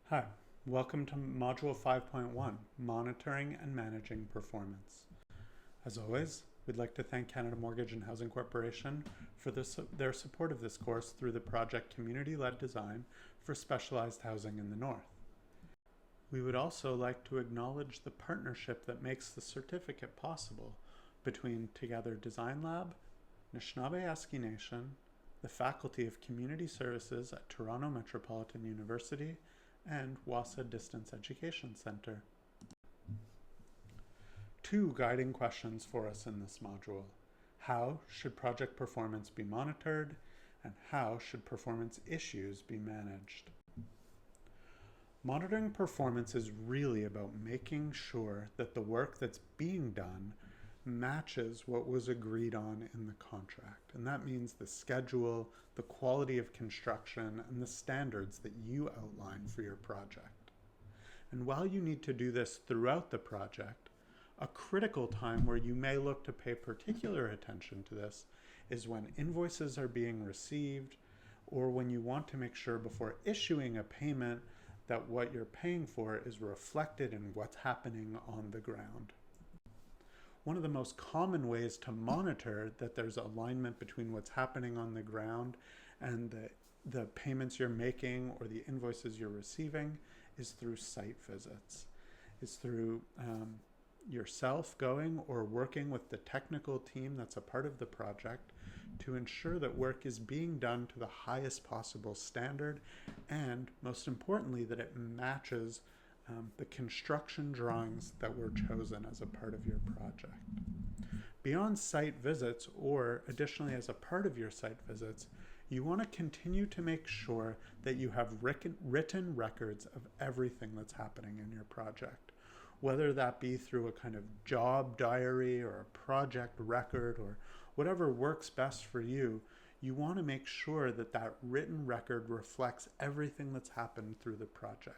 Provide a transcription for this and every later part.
Hi, welcome to Module 5.1, Monitoring and Managing Performance. As always, we'd like to thank Canada Mortgage and Housing Corporation for their support of this course through the project Community-Led Design for Specialized Housing in the North. We would also like to acknowledge the partnership that makes the certificate possible between Together Design Lab, Nishnawbe Aski Nation, the Faculty of Community Services at Toronto Metropolitan University, and WASA Distance Education Center. Two guiding questions for us in this module. How should project performance be monitored, and how should performance issues be managed? Monitoring performance is really about making sure that the work that's being done matches what was agreed on in the contract. And that means the schedule, the quality of construction, and the standards that you outline for your project. And while you need to do this throughout the project, a critical time where you may look to pay particular attention to this is when invoices are being received, or when you want to make sure before issuing a payment that what you're paying for is reflected in what's happening on the ground. One of the most common ways to monitor that there's alignment between what's happening on the ground and the payments you're making or the invoices you're receiving is through site visits. It's through yourself going or working with the technical team that's a part of the project to ensure that work is being done to the highest possible standard, and most importantly, that it matches the construction drawings that were chosen as a part of your project. Beyond site visits, or additionally as a part of your site visits, you want to continue to make sure that you have written records of everything that's happening in your project. Whether that be through a kind of job diary or a project record or whatever works best for you, you want to make sure that that written record reflects everything that's happened through the project.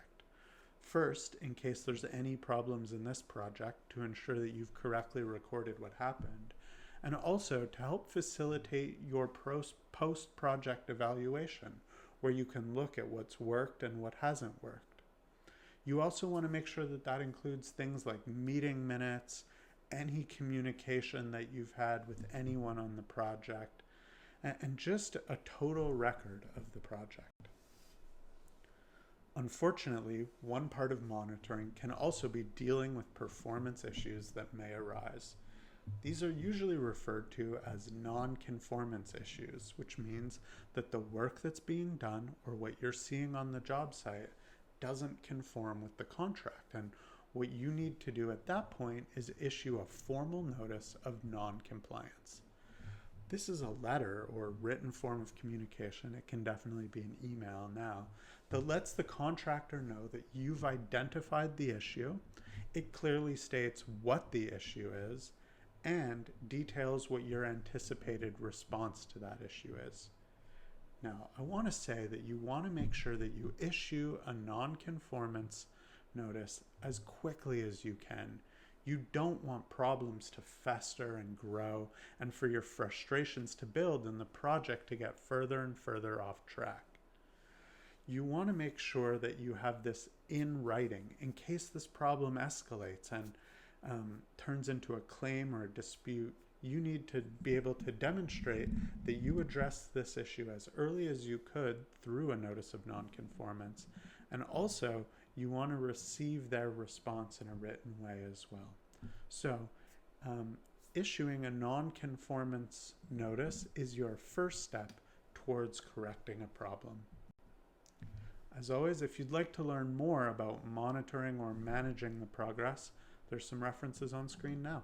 First, in case there's any problems in this project, to ensure that you've correctly recorded what happened, and also to help facilitate your post-project evaluation, where you can look at what's worked and what hasn't worked. You also want to make sure that that includes things like meeting minutes, any communication that you've had with anyone on the project, and just a total record of the project. Unfortunately, one part of monitoring can also be dealing with performance issues that may arise. These are usually referred to as non-conformance issues, which means that the work that's being done or what you're seeing on the job site doesn't conform with the contract. And what you need to do at that point is issue a formal notice of non-compliance. This is a letter or written form of communication, it can definitely be an email now, that lets the contractor know that you've identified the issue, it clearly states what the issue is, and details what your anticipated response to that issue is. Now, I want to say that you want to make sure that you issue a non-conformance notice as quickly as you can. You don't want problems to fester and grow, and for your frustrations to build and the project to get further and further off track. You want to make sure that you have this in writing in case this problem escalates and turns into a claim or a dispute. You need to be able to demonstrate that you addressed this issue as early as you could through a notice of nonconformance, and also you want to receive their response in a written way as well. So issuing a non-conformance notice is your first step towards correcting a problem. As always, if you'd like to learn more about monitoring or managing the progress, there's some references on screen now.